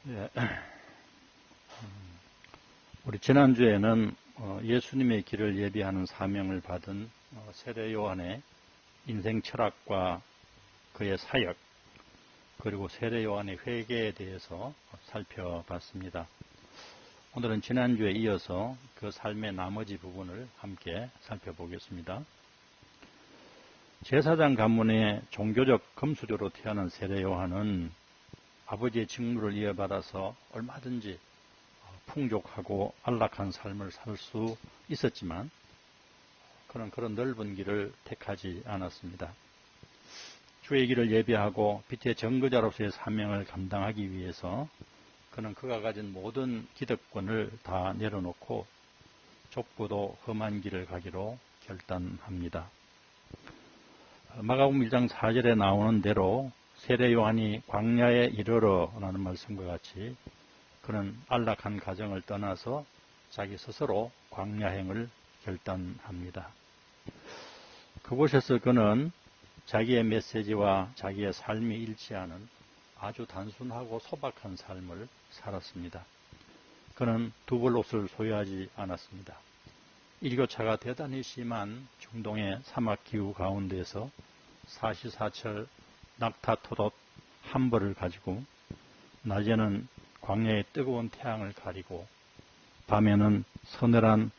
예. 우리 지난주에는 예수님의 길을 예비하는 사명을 받은 세례 요한의 인생 철학과 그의 사역, 그리고 세례 요한의 회개에 대해서 살펴봤습니다. 오늘은 지난주에 이어서 그 삶의 나머지 부분을 함께 살펴보겠습니다. 제사장 가문의 종교적 금수저로 태어난 세례 요한은 아버지의 직무를 이어받아서 얼마든지 풍족하고 안락한 삶을 살 수 있었지만 그는 그런 넓은 길을 택하지 않았습니다. 주의 길을 예비하고 빛의 전거자로서의 사명을 감당하기 위해서 그는 그가 가진 모든 기득권을 다 내려놓고 좁고도 험한 길을 가기로 결단합니다. 마가복음 1장 4절에 나오는 대로 세례 요한이 광야에 이르러 라는 말씀과 같이 그는 안락한 가정을 떠나서 자기 스스로 광야행을 결단합니다. 그곳에서 그는 자기의 메시지와 자기의 삶이 일치하는 아주 단순하고 소박한 삶을 살았습니다. 그는 두벌 옷을 소유하지 않았습니다. 일교차가 대단히 심한 중동의 사막 기후 가운데서 사시사철 낙타토옷 한 벌을 가지고 낮에는 광야의 뜨거운 태양을 가리고 밤에는 서늘한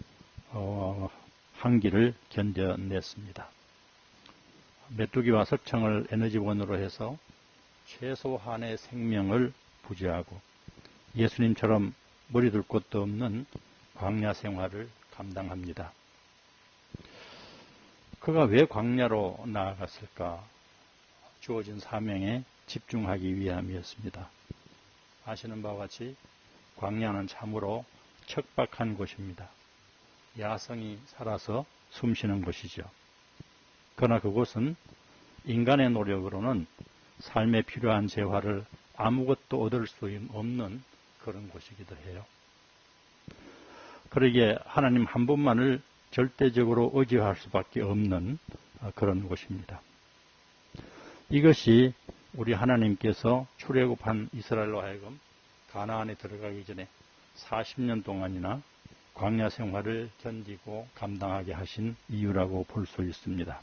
한기를 견뎌냈습니다. 메뚜기와 석청을 에너지원으로 해서 최소한의 생명을 부지하고 예수님처럼 머리 둘 곳도 없는 광야 생활을 감당합니다. 그가 왜 광야로 나아갔을까? 주어진 사명에 집중하기 위함이었습니다. 아시는 바와 같이 광야는 참으로 척박한 곳입니다. 야성이 살아서 숨쉬는 곳이죠. 그러나 그곳은 인간의 노력으로는 삶에 필요한 재화를 아무것도 얻을 수 없는 그런 곳이기도 해요. 그러기에 하나님 한 분만을 절대적으로 의지할 수밖에 없는 그런 곳입니다. 이것이 우리 하나님께서 출애굽한 이스라엘로 하여금 가나안에 들어가기 전에 40년 동안이나 광야 생활을 견디고 감당하게 하신 이유라고 볼 수 있습니다.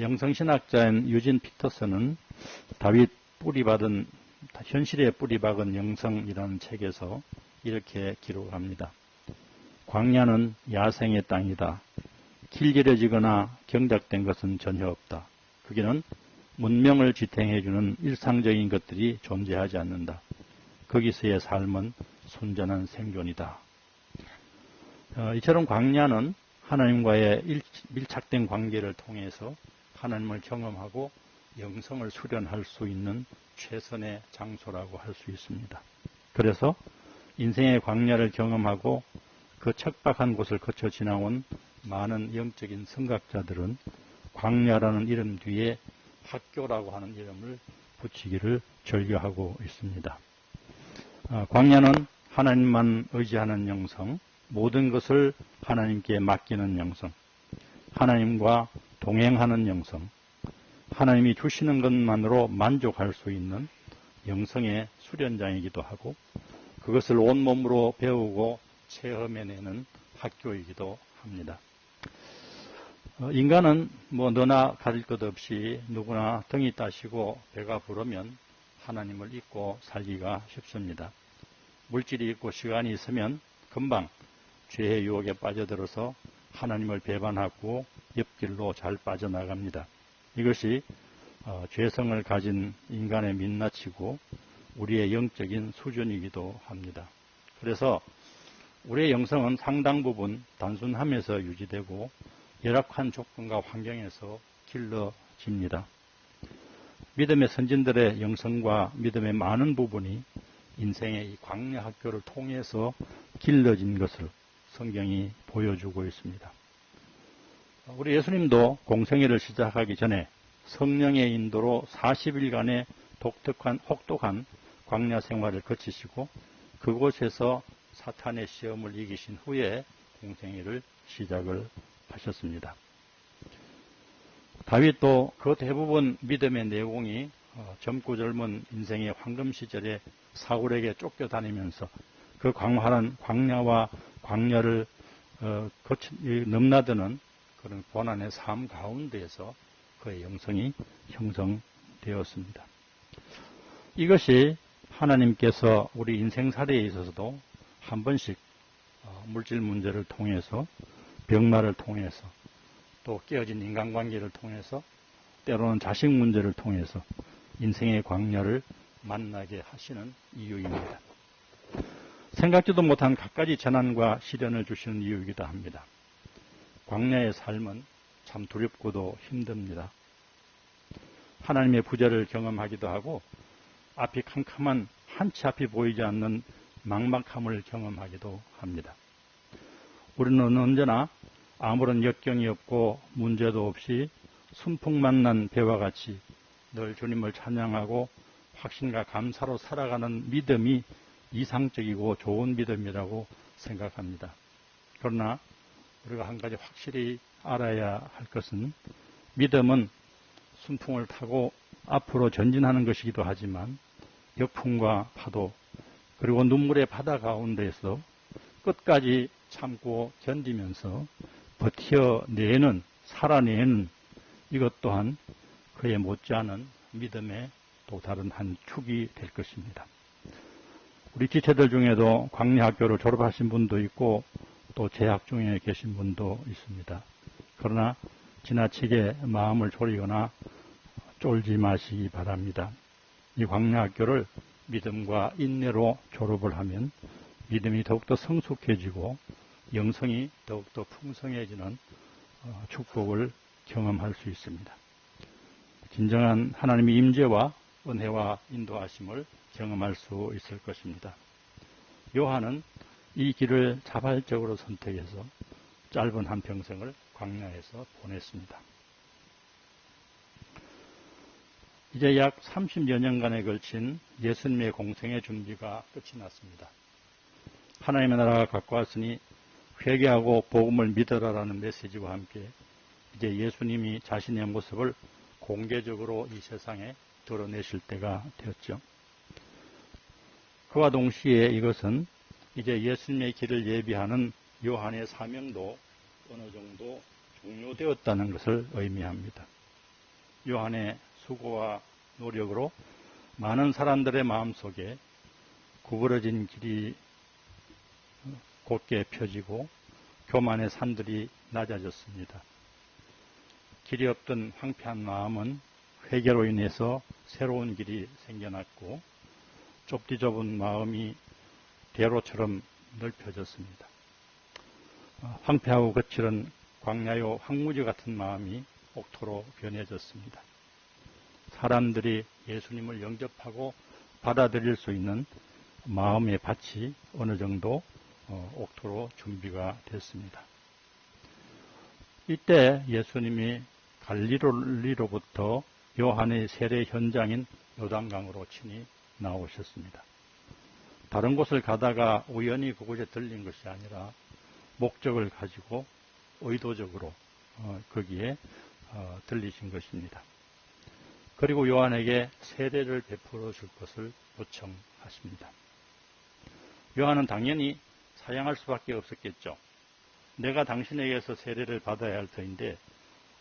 영성신학자인 유진 피터슨은 다윗 현실에 뿌리박은 영성이라는 책에서 이렇게 기록합니다. 광야는 야생의 땅이다. 길들여지거나 경작된 것은 전혀 없다. 거기는 문명을 지탱해주는 일상적인 것들이 존재하지 않는다. 거기서의 삶은 순전한 생존이다. 이처럼 광야는 하나님과의 밀착된 관계를 통해서 하나님을 경험하고 영성을 수련할 수 있는 최선의 장소라고 할 수 있습니다. 그래서 인생의 광야를 경험하고 그 척박한 곳을 거쳐 지나온 많은 영적인 선각자들은 광야라는 이름 뒤에 학교라고 하는 이름을 붙이기를 절교하고 있습니다. 광야는 하나님만 의지하는 영성, 모든 것을 하나님께 맡기는 영성, 하나님과 동행하는 영성, 하나님이 주시는 것만으로 만족할 수 있는 영성의 수련장이기도 하고 그것을 온몸으로 배우고 체험해내는 학교이기도 합니다. 인간은 너나 가릴 것 없이 누구나 등이 따시고 배가 부르면 하나님을 잊고 살기가 쉽습니다. 물질이 있고 시간이 있으면 금방 죄의 유혹에 빠져들어서 하나님을 배반하고 옆길로 잘 빠져나갑니다. 이것이 죄성을 가진 인간의 민낯이고 우리의 영적인 수준이기도 합니다. 그래서 우리의 영성은 상당 부분 단순함에서 유지되고 열악한 조건과 환경에서 길러집니다. 믿음의 선진들의 영성과 믿음의 많은 부분이 인생의 이 광야 학교를 통해서 길러진 것을 성경이 보여주고 있습니다. 우리 예수님도 공생애를 시작하기 전에 성령의 인도로 40일간의 혹독한 광야 생활을 거치시고 그곳에서 사탄의 시험을 이기신 후에 공생애를 시작을 하셨습니다. 다윗도 그 대부분 믿음의 내용이 젊고 젊은 인생의 황금 시절에 사울에게 쫓겨다니면서 그 광활한 광야와 광야를 넘나드는 그런 고난의 삶 가운데에서 그의 영성이 형성되었습니다. 이것이 하나님께서 우리 인생살이에 있어서도 한 번씩 물질 문제를 통해서, 병마를 통해서, 또 깨어진 인간관계를 통해서, 때로는 자식 문제를 통해서 인생의 광야를 만나게 하시는 이유입니다. 생각지도 못한 갖가지 재난과 시련을 주시는 이유이기도 합니다. 광야의 삶은 참 두렵고도 힘듭니다. 하나님의 부재를 경험하기도 하고 앞이 캄캄한 한치 앞이 보이지 않는 막막함을 경험하기도 합니다. 우리는 언제나 아무런 역경이 없고 문제도 없이 순풍만 난 배와 같이 늘 주님을 찬양하고 확신과 감사로 살아가는 믿음이 이상적이고 좋은 믿음이라고 생각합니다. 그러나 우리가 한 가지 확실히 알아야 할 것은 믿음은 순풍을 타고 앞으로 전진하는 것이기도 하지만 역풍과 파도 그리고 눈물의 바다 가운데에서 끝까지 참고 견디면서 버텨내는, 살아내는 이것 또한 그에 못지않은 믿음의 또 다른 한 축이 될 것입니다. 우리 지체들 중에도 광야학교를 졸업하신 분도 있고 또 재학 중에 계신 분도 있습니다. 그러나 지나치게 마음을 졸이거나 쫄지 마시기 바랍니다. 이 광야학교를 믿음과 인내로 졸업을 하면 믿음이 더욱더 성숙해지고 영성이 더욱더 풍성해지는 축복을 경험할 수 있습니다. 진정한 하나님의 임재와 은혜와 인도하심을 경험할 수 있을 것입니다. 요한은 이 길을 자발적으로 선택해서 짧은 한평생을 광야에서 보냈습니다. 이제 약 30여 년간에 걸친 예수님의 공생의 준비가 끝이 났습니다. 하나님의 나라가 가까웠으니 회개하고 복음을 믿어라라는 메시지와 함께 이제 예수님이 자신의 모습을 공개적으로 이 세상에 드러내실 때가 되었죠. 그와 동시에 이것은 이제 예수님의 길을 예비하는 요한의 사명도 어느 정도 종료되었다는 것을 의미합니다. 요한의 수고와 노력으로 많은 사람들의 마음속에 구부러진 길이 곧게 펴지고 교만의 산들이 낮아졌습니다. 길이 없던 황폐한 마음은 회개로 인해서 새로운 길이 생겨났고 좁디 좁은 마음이 대로처럼 넓혀졌습니다. 황폐하고 거칠은 광야요 황무지 같은 마음이 옥토로 변해졌습니다. 사람들이 예수님을 영접하고 받아들일 수 있는 마음의 밭이 어느 정도 옥토로 준비가 됐습니다. 이때 예수님이 갈릴리로부터 요한의 세례 현장인 요단강으로 친히 나오셨습니다. 다른 곳을 가다가 우연히 그곳에 들린 것이 아니라 목적을 가지고 의도적으로 거기에 들리신 것입니다. 그리고 요한에게 세례를 베풀어 줄 것을 요청하십니다. 요한은 당연히 사양할 수밖에 없었겠죠. 내가 당신에게서 세례를 받아야 할 터인데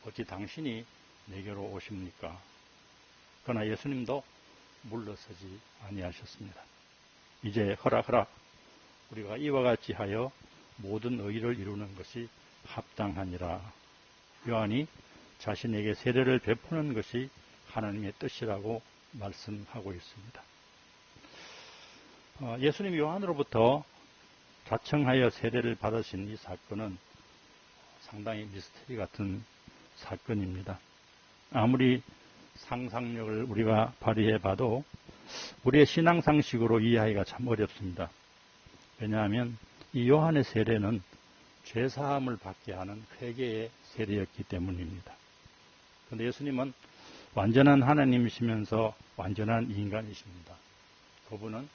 어찌 당신이 내게로 오십니까? 그러나 예수님도 물러서지 아니하셨습니다. 이제 허락 우리가 이와 같이 하여 모든 의를 이루는 것이 합당하니라. 요한이 자신에게 세례를 베푸는 것이 하나님의 뜻이라고 말씀하고 있습니다. 예수님 요한으로부터 자청하여 세례를 받으신 이 사건은 상당히 미스터리 같은 사건입니다. 아무리 상상력을 우리가 발휘해봐도 우리의 신앙상식으로 이해하기가 참 어렵습니다. 왜냐하면 이 요한의 세례는 죄사함을 받게 하는 회개의 세례였기 때문입니다. 그런데 예수님은 완전한 하나님이시면서 완전한 인간이십니다. 그분은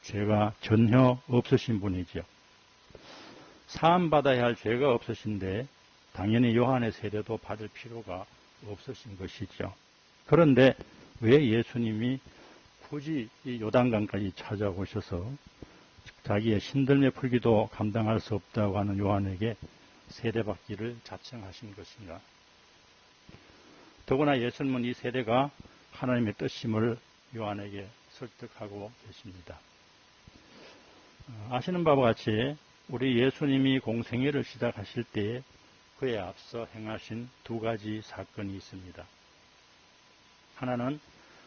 죄가 전혀 없으신 분이지요. 사함받아야 할 죄가 없으신데 당연히 요한의 세례도 받을 필요가 없으신 것이죠. 그런데 왜 예수님이 굳이 이 요단강까지 찾아오셔서 자기의 신들매 풀기도 감당할 수 없다고 하는 요한에게 세례받기를 자청하신 것인가? 더구나 예수님은 이 세례가 하나님의 뜻임을 요한에게 설득하고 계십니다. 아시는 바와 같이 우리 예수님이 공생애를 시작하실 때에 그에 앞서 행하신 두 가지 사건이 있습니다. 하나는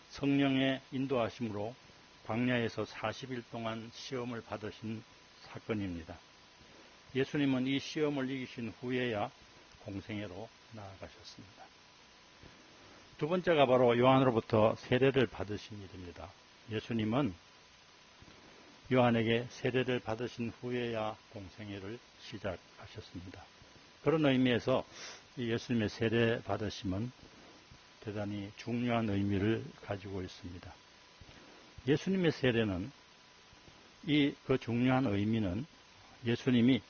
성령의 인도하심으로 광야에서 40일 동안 시험을 받으신 사건입니다. 예수님은 이 시험을 이기신 후에야 공생애로 나아가셨습니다. 두 번째가 바로 요한으로부터 세례를 받으신 일입니다. 예수님은 요한에게 세례를 받으신 후에야 공생애를 시작하셨습니다. 그런 의미에서 이 예수님의 세례 받으심은 대단히 중요한 의미를 가지고 있습니다. 예수님의 세례는 그 중요한 의미는 예수님이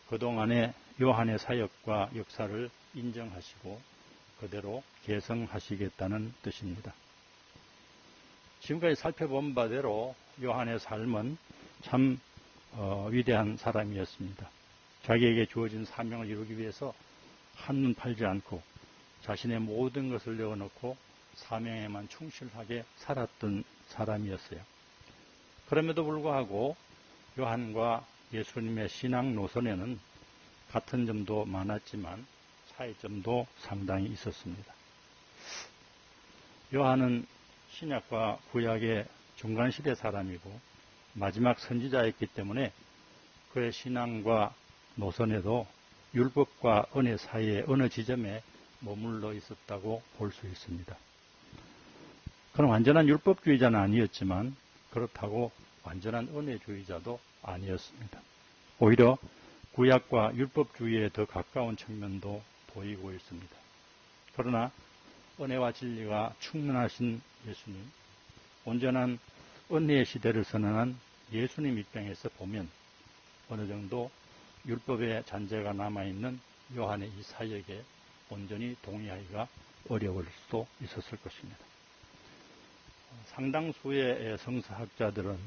그동안의 요한의 사역과 역사를 인정하시고 그대로 계승하시겠다는 뜻입니다. 지금까지 살펴본 바대로 요한의 삶은 참 위대한 사람이었습니다. 자기에게 주어진 사명을 이루기 위해서 한눈 팔지 않고 자신의 모든 것을 내어놓고 사명에만 충실하게 살았던 사람이었어요. 그럼에도 불구하고 요한과 예수님의 신앙 노선에는 같은 점도 많았지만 차이점도 상당히 있었습니다. 요한은 신약과 구약의 중간시대 사람이고 마지막 선지자였기 때문에 그의 신앙과 노선에도 율법과 은혜 사이에 어느 지점에 머물러 있었다고 볼 수 있습니다. 그는 완전한 율법주의자는 아니었지만 그렇다고 완전한 은혜주의자도 아니었습니다. 오히려 구약과 율법주의에 더 가까운 측면도 보이고 있습니다. 그러나 은혜와 진리가 충만하신 예수님, 온전한 은혜의 시대를 선언한 예수님 입장에서 보면 어느 정도 율법의 잔재가 남아있는 요한의 이 사역에 온전히 동의하기가 어려울 수도 있었을 것입니다. 상당수의 성서학자들은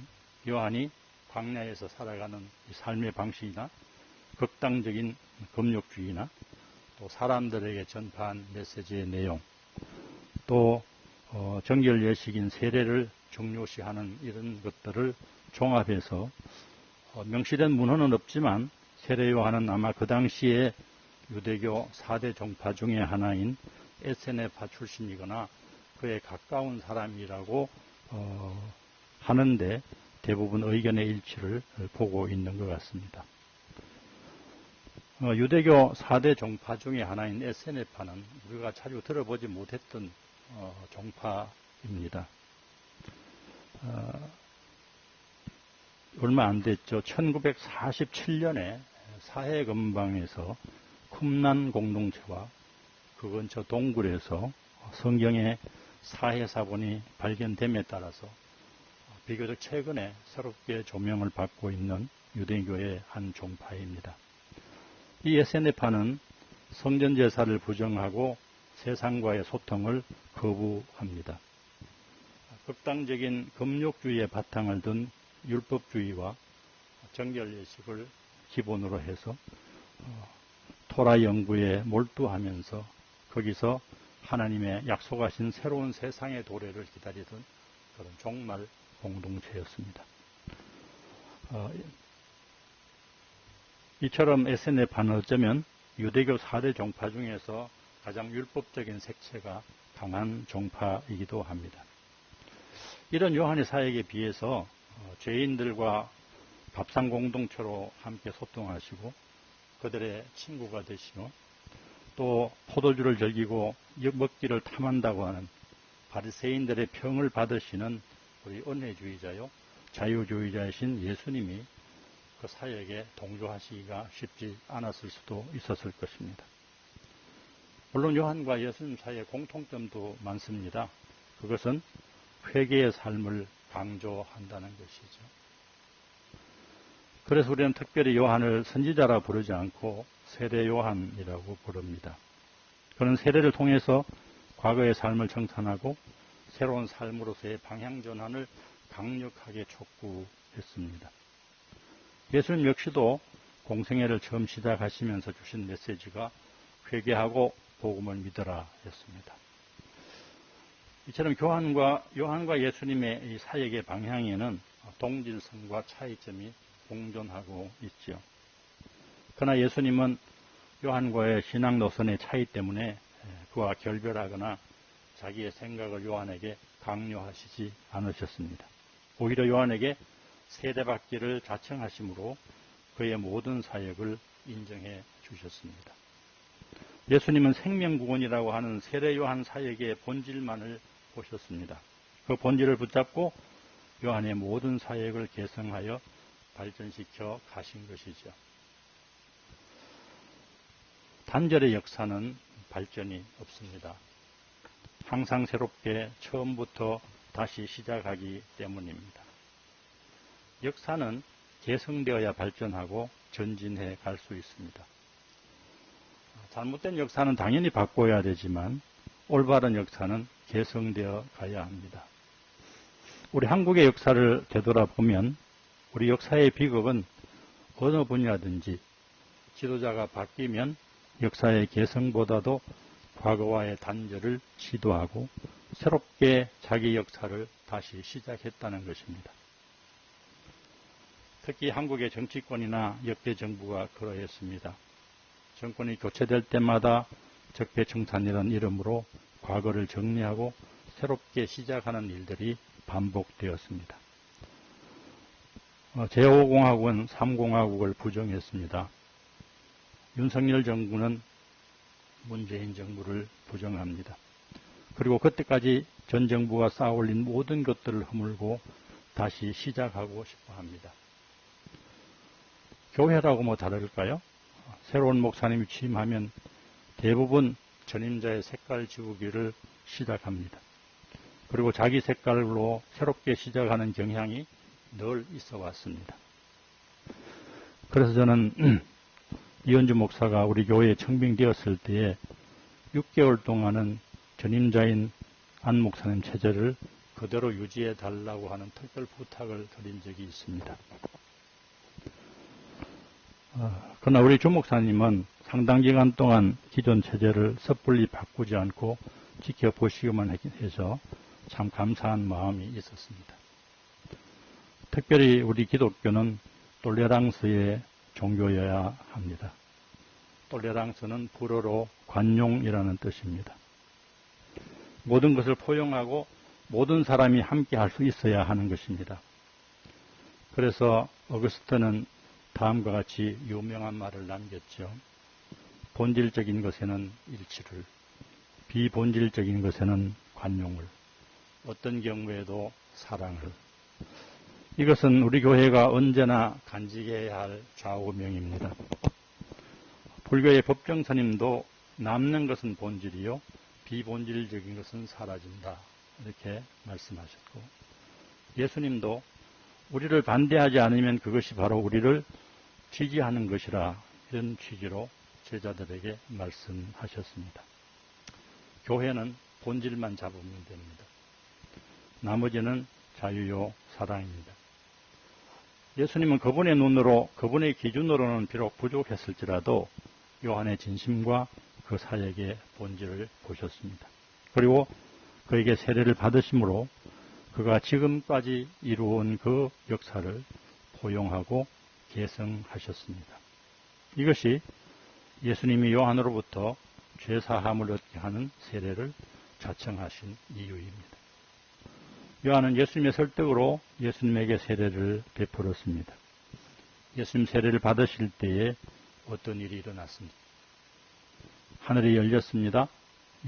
요한이 광야에서 살아가는 삶의 방식이나 극단적인 금욕주의나 또 사람들에게 전파한 메시지의 내용, 또 정결 예식인 세례를 중요시하는 이런 것들을 종합해서 명시된 문헌은 없지만 세례 요한은 아마 그 당시에 유대교 4대 종파 중의 하나인 에세네파 출신이거나 그에 가까운 사람이라고 하는데 대부분 의견의 일치를 보고 있는 것 같습니다. 유대교 4대 종파 중의 하나인 에세네파는 우리가 자주 들어보지 못했던 종파입니다. 얼마 안 됐죠. 1947년에 사해근방에서 쿰란 공동체와 그 근처 동굴에서 성경의 사해사본이 발견됨에 따라서 비교적 최근에 새롭게 조명을 받고 있는 유대교의 한 종파입니다. 이 에세네파는 성전제사를 부정하고 세상과의 소통을 거부합니다. 극단적인 금욕주의의 바탕을 둔 율법주의와 정결예식을 기본으로 해서 토라 연구에 몰두하면서 거기서 하나님의 약속하신 새로운 세상의 도래를 기다리던 그런 종말 공동체였습니다. 이처럼 에세네파는 어쩌면 유대교 4대 종파 중에서 가장 율법적인 색채가 강한 종파이기도 합니다. 이런 요한의 사역에 비해서 죄인들과 밥상 공동체로 함께 소통하시고 그들의 친구가 되시고 또 포도주를 즐기고 먹기를 탐한다고 하는 바리새인들의 평을 받으시는 우리 은혜주의자요 자유주의자이신 예수님이 그 사역에 동조하시기가 쉽지 않았을 수도 있었을 것입니다. 물론 요한과 예수님 사이에 공통점도 많습니다. 그것은 회개의 삶을 강조한다는 것이죠. 그래서 우리는 특별히 요한을 선지자라 부르지 않고 세례 요한이라고 부릅니다. 그는 세례를 통해서 과거의 삶을 청산하고 새로운 삶으로서의 방향 전환을 강력하게 촉구했습니다. 예수님 역시도 공생애를 처음 시작하시면서 주신 메시지가 회개하고 복음을 믿어라 였습니다. 이처럼 요한과 예수님의 이 사역의 방향에는 동질성과 차이점이 공존하고 있죠. 그러나 예수님은 요한과의 신앙 노선의 차이 때문에 그와 결별하거나 자기의 생각을 요한에게 강요하시지 않으셨습니다. 오히려 요한에게 세례받기를 자청하심으로 그의 모든 사역을 인정해 주셨습니다. 예수님은 생명구원이라고 하는 세례 요한 사역의 본질만을 보셨습니다. 그 본질을 붙잡고 요한의 모든 사역을 개성하여 발전시켜 가신 것이죠. 단절의 역사는 발전이 없습니다. 항상 새롭게 처음부터 다시 시작하기 때문입니다. 역사는 개성되어야 발전하고 전진해 갈 수 있습니다. 잘못된 역사는 당연히 바꿔야 되지만 올바른 역사는 개성되어 가야 합니다. 우리 한국의 역사를 되돌아보면 우리 역사의 비극은 어느 분야든지 지도자가 바뀌면 역사의 개성보다도 과거와의 단절을 시도하고 새롭게 자기 역사를 다시 시작했다는 것입니다. 특히 한국의 정치권이나 역대 정부가 그러했습니다. 정권이 교체될 때마다 적폐청산이라는 이름으로 과거를 정리하고 새롭게 시작하는 일들이 반복되었습니다. 제5공화국은 3공화국을 부정했습니다. 윤석열 정부는 문재인 정부를 부정합니다. 그리고 그때까지 전 정부가 쌓아올린 모든 것들을 허물고 다시 시작하고 싶어 합니다. 교회라고 뭐 다를까요? 새로운 목사님이 취임하면 대부분 전임자의 색깔 지우기를 시작합니다. 그리고 자기 색깔로 새롭게 시작하는 경향이 늘 있어 왔습니다. 그래서 저는 이현주 목사가 우리 교회에 청빙되었을 때에 6개월 동안은 전임자인 안 목사님 체제를 그대로 유지해 달라고 하는 특별 부탁을 드린 적이 있습니다. 그러나 우리 주 목사님은 상당 기간 동안 기존 체제를 섣불리 바꾸지 않고 지켜보시기만 해서 참 감사한 마음이 있었습니다. 특별히 우리 기독교는 톨레랑스의 종교여야 합니다. 톨레랑스는 불어로 관용이라는 뜻입니다. 모든 것을 포용하고 모든 사람이 함께 할 수 있어야 하는 것입니다. 그래서 어거스트는 다음과 같이 유명한 말을 남겼죠. 본질적인 것에는 일치를, 비본질적인 것에는 관용을, 어떤 경우에도 사랑을. 이것은 우리 교회가 언제나 간직해야 할 좌우명입니다. 불교의 법정스님도 남는 것은 본질이요, 비본질적인 것은 사라진다, 이렇게 말씀하셨고, 예수님도 우리를 반대하지 않으면 그것이 바로 우리를 지지하는 것이라, 이런 취지로 제자들에게 말씀하셨습니다. 교회는 본질만 잡으면 됩니다. 나머지는 자유요 사랑입니다. 예수님은 그분의 눈으로, 그분의 기준으로는 비록 부족했을지라도 요한의 진심과 그 사역의 본질을 보셨습니다. 그리고 그에게 세례를 받으심으로 그가 지금까지 이루어온 그 역사를 포용하고 계승하셨습니다. 이것이 예수님이 요한으로부터 죄사함을 얻게 하는 세례를 자청하신 이유입니다. 요한은 예수님의 설득으로 예수님에게 세례를 베풀었습니다. 예수님 세례를 받으실 때에 어떤 일이 일어났습니까? 하늘이 열렸습니다.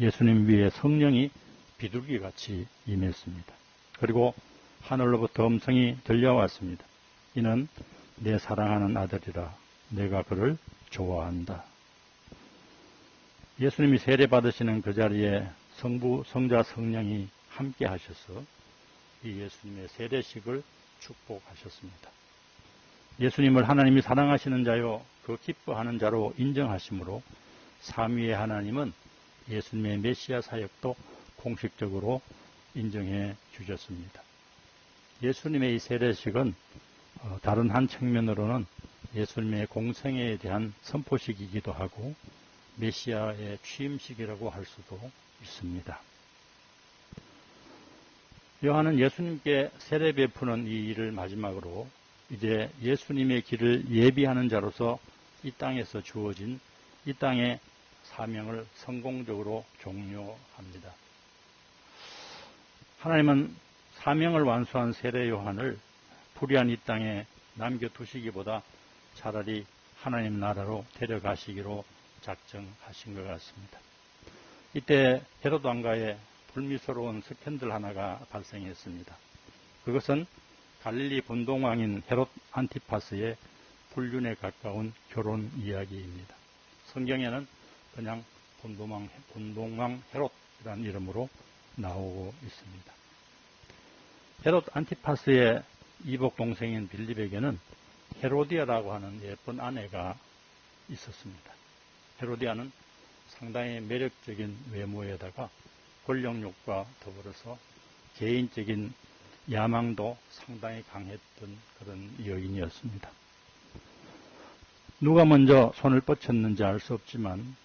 예수님 위에 성령이 비둘기같이 임했습니다. 그리고 하늘로부터 음성이 들려왔습니다. 이는 내 사랑하는 아들이라, 내가 그를 좋아한다. 예수님이 세례 받으시는 그 자리에 성부, 성자, 성령이 함께 하셔서 이 예수님의 세례식을 축복하셨습니다. 예수님을 하나님이 사랑하시는 자요, 그 기뻐하는 자로 인정하심으로 삼위의 하나님은 예수님의 메시아 사역도 공식적으로 인정해 주셨습니다. 예수님의 이 세례식은 다른 한 측면으로는 예수님의 공생애에 대한 선포식이기도 하고 메시아의 취임식이라고 할 수도 있습니다. 요한은 예수님께 세례 베푸는 이 일을 마지막으로 이제 예수님의 길을 예비하는 자로서 이 땅에서 주어진 이 땅의 사명을 성공적으로 종료합니다. 하나님은 사명을 완수한 세례 요한을 불의한 이 땅에 남겨두시기보다 차라리 하나님 나라로 데려가시기로 작정하신 것 같습니다. 이때 헤롯 왕가에 불미스러운 스캔들 하나가 발생했습니다. 그것은 갈릴리 분동왕인 헤롯 안티파스의 불륜에 가까운 결혼 이야기입니다. 성경에는 그냥 분동왕 헤롯이라는 이름으로 나오고 있습니다. 헤롯 안티파스의 이복 동생인 빌립에게는 헤로디아라고 하는 예쁜 아내가 있었습니다. 헤로디아는 상당히 매력적인 외모에다가 권력욕과 더불어서 개인적인 야망도 상당히 강했던 그런 여인이었습니다. 누가 먼저 손을 뻗쳤는지 알 수 없지만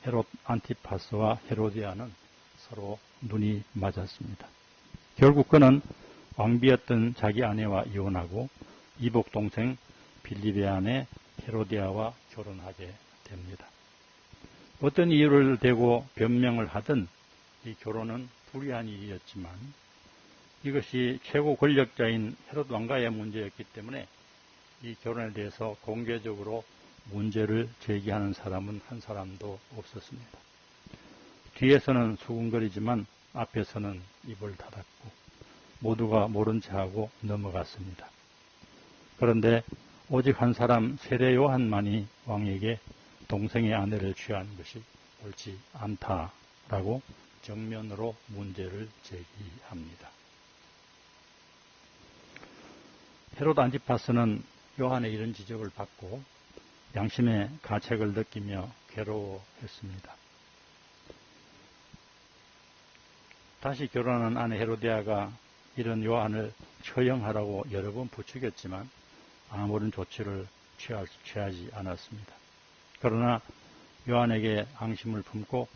헤롯 안티파스와 헤로디아는 서로 눈이 맞았습니다. 결국 그는 왕비였던 자기 아내와 이혼하고 이복 동생 빌립의 아내 헤로디아와 결혼하게 됩니다. 어떤 이유를 대고 변명을 하든 이 결혼은 불의한 일이었지만 이것이 최고 권력자인 헤롯 왕가의 문제였기 때문에 이 결혼에 대해서 공개적으로 문제를 제기하는 사람은 한 사람도 없었습니다. 뒤에서는 수군거리지만 앞에서는 입을 닫았고 모두가 모른 체하고 넘어갔습니다. 그런데 오직 한 사람 세례 요한만이 왕에게 동생의 아내를 취한 것이 옳지 않다라고 정면으로 문제를 제기합니다. 헤롯 안티파스는 요한의 이런 지적을 받고 양심의 가책을 느끼며 괴로워했습니다. 다시 결혼한 아내 헤로디아가 이런 요한을 처형하라고 여러 번 부추겼지만 아무런 조치를 취하지 않았습니다. 그러나 요한에게 앙심을 품고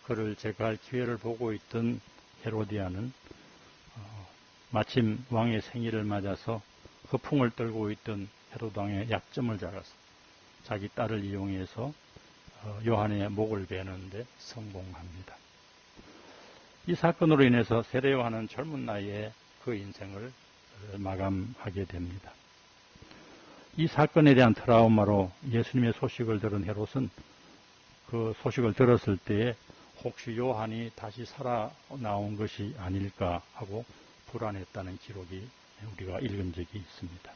그를 제거할 기회를 보고 있던 헤로디아는 마침 왕의 생일을 맞아서 허풍을 떨고 있던 헤롯 왕의 약점을 잡아서 자기 딸을 이용해서 요한의 목을 베는데 성공합니다. 이 사건으로 인해서 세례 요한은 젊은 나이에 그 인생을 마감하게 됩니다. 이 사건에 대한 트라우마로 예수님의 소식을 들은 헤롯은 그 소식을 들었을 때에 혹시 요한이 다시 살아나온 것이 아닐까 하고 불안했다는 기록이 우리가 읽은 적이 있습니다.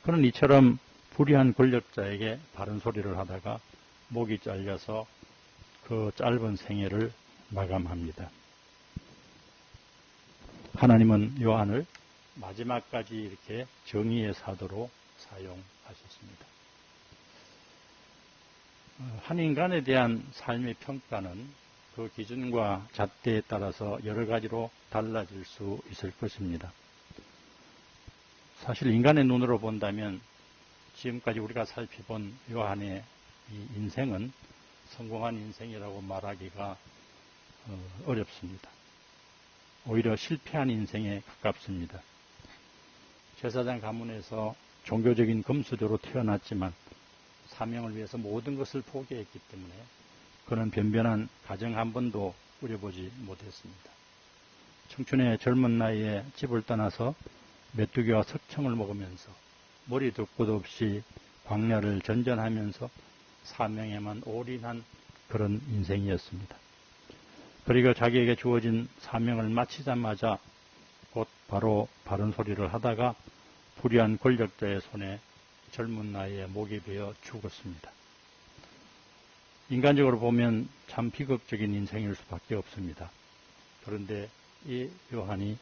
그는 이처럼 불의한 권력자에게 바른 소리를 하다가 목이 잘려서 그 짧은 생애를 마감합니다. 하나님은 요한을 마지막까지 이렇게 정의의 사도로 사용하셨습니다. 한 인간에 대한 삶의 평가는 그 기준과 잣대에 따라서 여러 가지로 달라질 수 있을 것입니다. 사실 인간의 눈으로 본다면 지금까지 우리가 살펴본 요한의 이 인생은 성공한 인생이라고 말하기가 어렵습니다. 오히려 실패한 인생에 가깝습니다. 제사장 가문에서 종교적인 금수저로 태어났지만 사명을 위해서 모든 것을 포기했기 때문에 그는 변변한 가정 한 번도 꾸려보지 못했습니다. 청춘의 젊은 나이에 집을 떠나서 메뚜기와 석청을 먹으면서 머리도 끝도 없이 광야를 전전하면서 사명에만 올인한 그런 인생이었습니다. 그리고 자기에게 주어진 사명을 마치자마자 곧 바로 바른 소리를 하다가 불의한 권력자의 손에 젊은 나이에 목이 베어 죽었습니다. 인간적으로 보면 참 비극적인 인생일 수밖에 없습니다. 그런데 이 요한이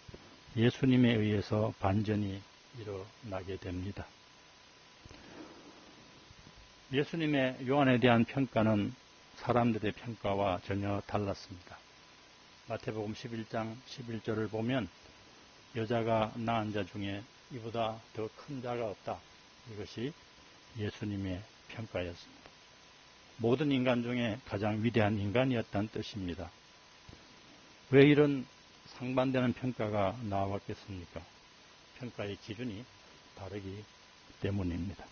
예수님에 의해서 반전이 일어나게 됩니다. 예수님의 요한에 대한 평가는 사람들의 평가와 전혀 달랐습니다. 마태복음 11장 11절을 보면 여자가 낳은 자 중에 이보다 더 큰 자가 없다. 이것이 예수님의 평가였습니다. 모든 인간 중에 가장 위대한 인간이었다는 뜻입니다. 왜 이런 상반되는 평가가 나왔겠습니까? 평가의 기준이 다르기 때문입니다.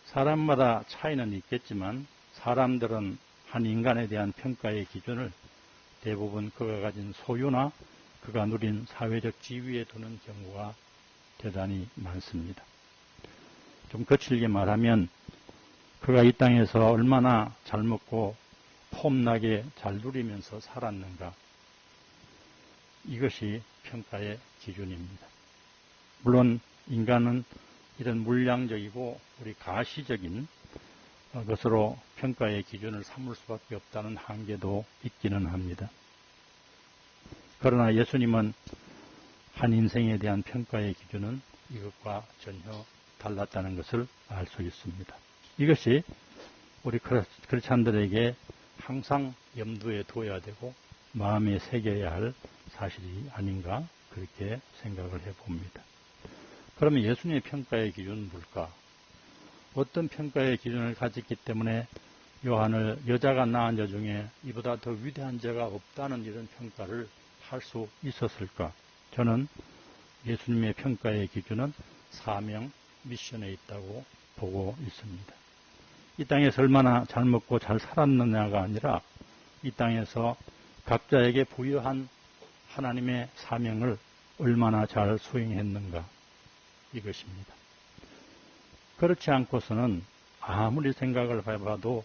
사람마다 차이는 있겠지만 사람들은 한 인간에 대한 평가의 기준을 대부분 그가 가진 소유나 그가 누린 사회적 지위에 두는 경우가 대단히 많습니다. 좀 거칠게 말하면 그가 이 땅에서 얼마나 잘 먹고 폼나게 잘 누리면서 살았는가, 이것이 평가의 기준입니다. 물론 인간은 이런 물량적이고 우리 가시적인 것으로 평가의 기준을 삼을 수밖에 없다는 한계도 있기는 합니다. 그러나 예수님은 한 인생에 대한 평가의 기준은 이것과 전혀 달랐다는 것을 알 수 있습니다. 이것이 우리 크리스찬들에게 항상 염두에 둬야 되고 마음에 새겨야 할 사실이 아닌가, 그렇게 생각을 해봅니다. 그러면 예수님의 평가의 기준은 뭘까? 어떤 평가의 기준을 가졌기 때문에 요한을 여자가 낳은 자 중에 이보다 더 위대한 자가 없다는 이런 평가를 할 수 있었을까? 저는 예수님의 평가의 기준은 사명, 미션에 있다고 보고 있습니다. 이 땅에서 얼마나 잘 먹고 잘 살았느냐가 아니라 이 땅에서 각자에게 부여한 하나님의 사명을 얼마나 잘 수행했는가, 이것입니다. 그렇지 않고서는 아무리 생각을 해봐도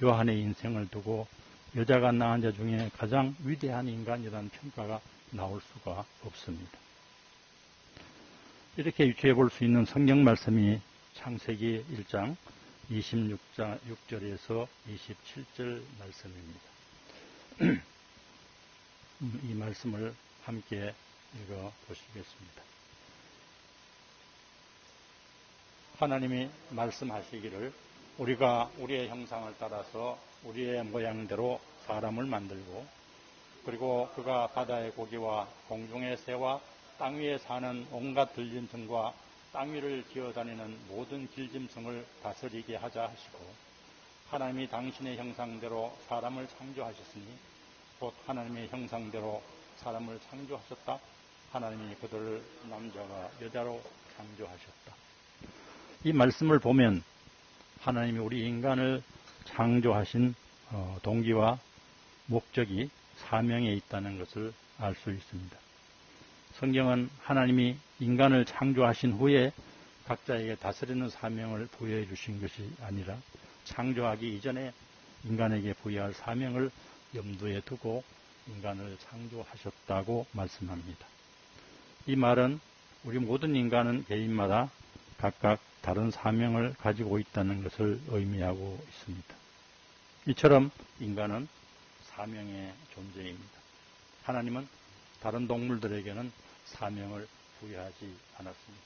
요한의 인생을 두고 여자가 낳은 자 중에 가장 위대한 인간이라는 평가가 나올 수가 없습니다. 이렇게 유추해 볼 수 있는 성경 말씀이 창세기 1장 26절에서 27절 말씀입니다. 이 말씀을 함께 읽어 보시겠습니다. 하나님이 말씀하시기를 우리가 우리의 형상을 따라서 우리의 모양대로 사람을 만들고 그리고 그가 바다의 고기와 공중의 새와 땅 위에 사는 온갖 들짐승과 땅 위를 기어다니는 모든 길짐승을 다스리게 하자 하시고 하나님이 당신의 형상대로 사람을 창조하셨으니 곧 하나님의 형상대로 사람을 창조하셨다. 하나님이 그들을 남자와 여자로 창조하셨다. 이 말씀을 보면 하나님이 우리 인간을 창조하신 동기와 목적이 사명에 있다는 것을 알 수 있습니다. 성경은 하나님이 인간을 창조하신 후에 각자에게 다스리는 사명을 부여해 주신 것이 아니라 창조하기 이전에 인간에게 부여할 사명을 염두에 두고 인간을 창조하셨다고 말씀합니다. 이 말은 우리 모든 인간은 개인마다 각각 다른 사명을 가지고 있다는 것을 의미하고 있습니다. 이처럼 인간은 사명의 존재입니다. 하나님은 다른 동물들에게는 사명을 부여하지 않았습니다.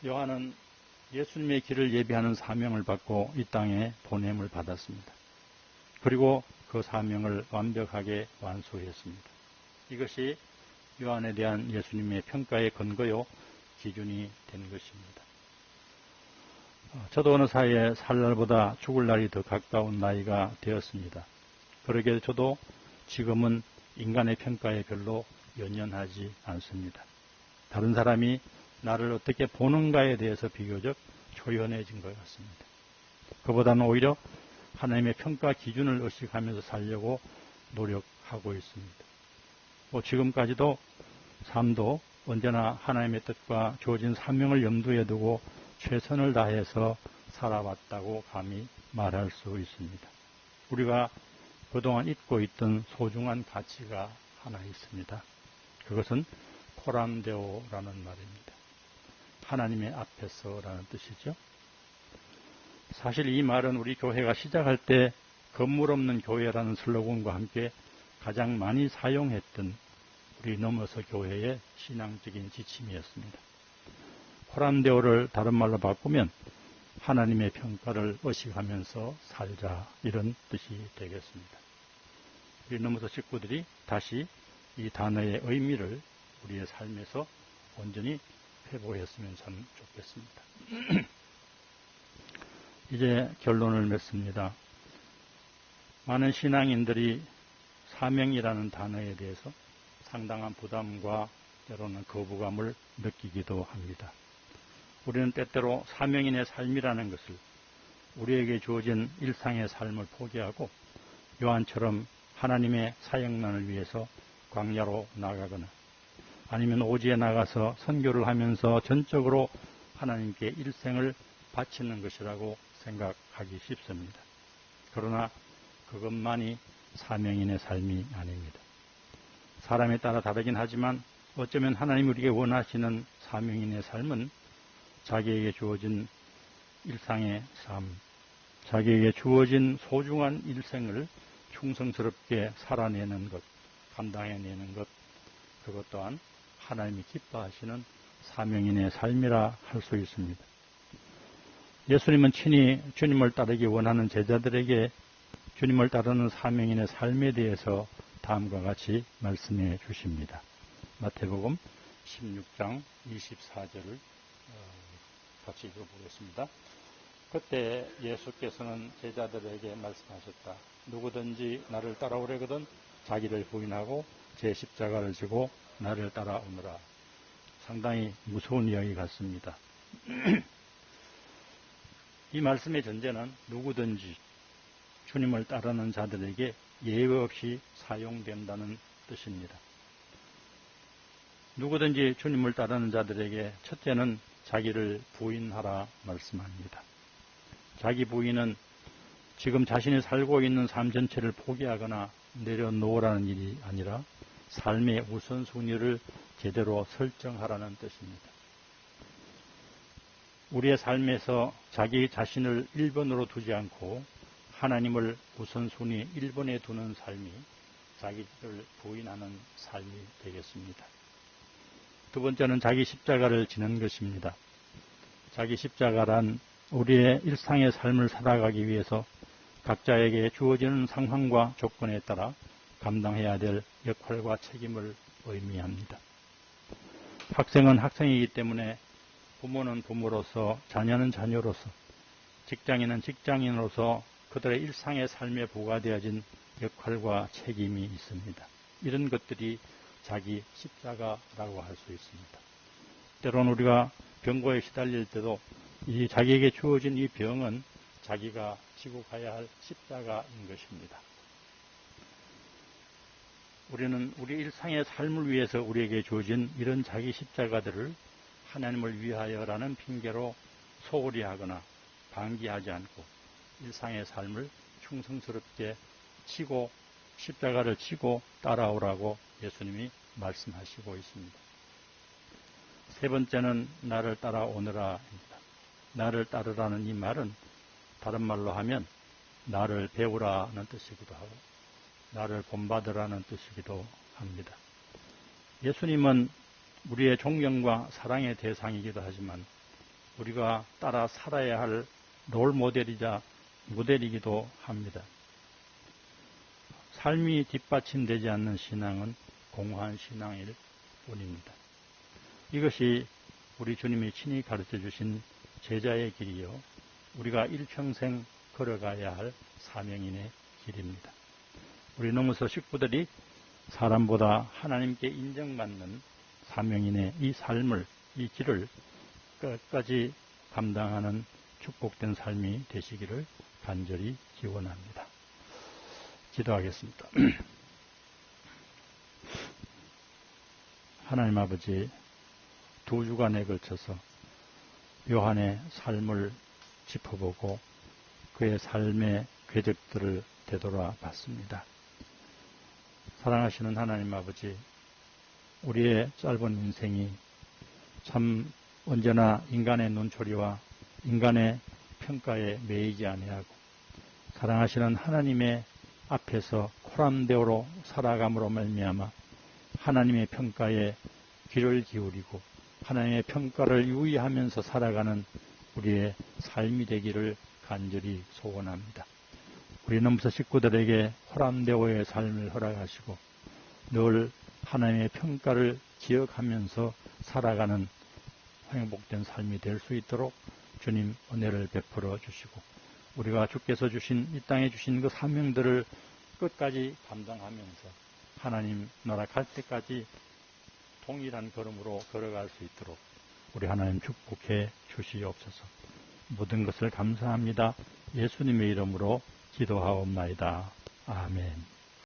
요한은 예수님의 길을 예비하는 사명을 받고 이 땅에 보냄을 받았습니다. 그리고 그 사명을 완벽하게 완수했습니다. 이것이 요한에 대한 예수님의 평가의 근거요 기준이 된 것입니다. 저도 어느 사이에 살 날보다 죽을 날이 더 가까운 나이가 되었습니다. 그러게 저도 지금은 인간의 평가에 별로 연연하지 않습니다. 다른 사람이 나를 어떻게 보는가에 대해서 비교적 초연해진 것 같습니다. 그보다는 오히려 하나님의 평가 기준을 의식하면서 살려고 노력하고 있습니다. 지금까지도 삶도 언제나 하나님의 뜻과 주어진 사명을 염두에 두고 최선을 다해서 살아왔다고 감히 말할 수 있습니다. 우리가 그동안 잊고 있던 소중한 가치가 하나 있습니다. 그것은 코람데오라는 말입니다. 하나님의 앞에서라는 뜻이죠. 사실 이 말은 우리 교회가 시작할 때 건물 없는 교회라는 슬로건과 함께 가장 많이 사용했던 우리 넘어서 교회의 신앙적인 지침이었습니다. 코람데오를 다른 말로 바꾸면 하나님의 평가를 의식하면서 살자, 이런 뜻이 되겠습니다. 우리 넘어서 식구들이 다시 이 단어의 의미를 우리의 삶에서 온전히 회복했으면 참 좋겠습니다. 이제 결론을 맺습니다. 많은 신앙인들이 사명이라는 단어에 대해서 상당한 부담과 때로는 거부감을 느끼기도 합니다. 우리는 때때로 사명인의 삶이라는 것을 우리에게 주어진 일상의 삶을 포기하고 요한처럼 하나님의 사역만을 위해서 광야로 나가거나 아니면 오지에 나가서 선교를 하면서 전적으로 하나님께 일생을 바치는 것이라고 생각하기 쉽습니다. 그러나 그것만이 사명인의 삶이 아닙니다. 사람에 따라 다르긴 하지만 어쩌면 하나님 우리에게 원하시는 사명인의 삶은 자기에게 주어진 일상의 삶, 자기에게 주어진 소중한 일생을 충성스럽게 살아내는 것, 감당해내는 것, 그것 또한 하나님이 기뻐하시는 사명인의 삶이라 할 수 있습니다. 예수님은 친히 주님을 따르기 원하는 제자들에게 주님을 따르는 사명인의 삶에 대해서 다음과 같이 말씀해 주십니다. 마태복음 16장 24절을 같이 읽어보겠습니다. 그때 예수께서는 제자들에게 말씀하셨다. 누구든지 나를 따라오려거든 자기를 부인하고 제 십자가를 지고 나를 따라오너라. 상당히 무서운 이야기 같습니다. 이 말씀의 전제는 누구든지 주님을 따르는 자들에게 예외 없이 사용된다는 뜻입니다. 누구든지 주님을 따르는 자들에게 첫째는 자기를 부인하라 말씀합니다. 자기 부인은 지금 자신이 살고 있는 삶 전체를 포기하거나 내려놓으라는 일이 아니라 삶의 우선순위를 제대로 설정하라는 뜻입니다. 우리의 삶에서 자기 자신을 1번으로 두지 않고 하나님을 우선순위 1번에 두는 삶이 자기를 부인하는 삶이 되겠습니다. 두 번째는 자기 십자가를 지는 것입니다. 자기 십자가란 우리의 일상의 삶을 살아가기 위해서 각자에게 주어지는 상황과 조건에 따라 감당해야 될 역할과 책임을 의미합니다. 학생은 학생이기 때문에 부모는 부모로서, 자녀는 자녀로서, 직장인은 직장인으로서 그들의 일상의 삶에 부과되어진 역할과 책임이 있습니다. 이런 것들이 자기 십자가라고 할 수 있습니다. 때로는 우리가 병고에 시달릴 때도 이 자기에게 주어진 이 병은 자기가 지고 가야 할 십자가인 것입니다. 우리는 우리 일상의 삶을 위해서 우리에게 주어진 이런 자기 십자가들을 하나님을 위하여라는 핑계로 소홀히 하거나 방기하지 않고 일상의 삶을 충성스럽게 치고 십자가를 치고 따라오라고 예수님이 말씀하시고 있습니다. 세 번째는 나를 따라오너라입니다. 나를 따르라는 이 말은 다른 말로 하면 나를 배우라는 뜻이기도 하고 나를 본받으라는 뜻이기도 합니다. 예수님은 우리의 존경과 사랑의 대상이기도 하지만 우리가 따라 살아야 할 롤모델이자 모델이기도 합니다. 삶이 뒷받침되지 않는 신앙은 공허한 신앙일 뿐입니다. 이것이 우리 주님이 친히 가르쳐 주신 제자의 길이요 우리가 일평생 걸어가야 할 사명인의 길입니다. 우리 넘어서 식구들이 사람보다 하나님께 인정받는 사명인의 이 삶을, 이 길을 끝까지 감당하는 축복된 삶이 되시기를 간절히 기원합니다. 기도하겠습니다. 하나님 아버지, 2주간에 걸쳐서 요한의 삶을 짚어보고 그의 삶의 궤적들을 되돌아봤습니다. 사랑하시는 하나님 아버지, 우리의 짧은 인생이 참 언제나 인간의 눈초리와 인간의 평가에 매이지 아니하고 사랑하시는 하나님의 앞에서 코람대오로 살아감으로 말미암아 하나님의 평가에 귀를 기울이고 하나님의 평가를 유의하면서 살아가는 우리의 삶이 되기를 간절히 소원합니다. 우리 넘사 식구들에게 호람대오의 삶을 허락하시고 늘 하나님의 평가를 기억하면서 살아가는 행복된 삶이 될 수 있도록 주님 은혜를 베풀어 주시고 우리가 주께서 주신 이 땅에 주신 그 사명들을 끝까지 감당하면서 하나님 나라 갈 때까지 동일한 걸음으로 걸어갈 수 있도록 우리 하나님 축복해 주시옵소서. 모든 것을 감사합니다. 예수님의 이름으로 기도하옵나이다. 아멘.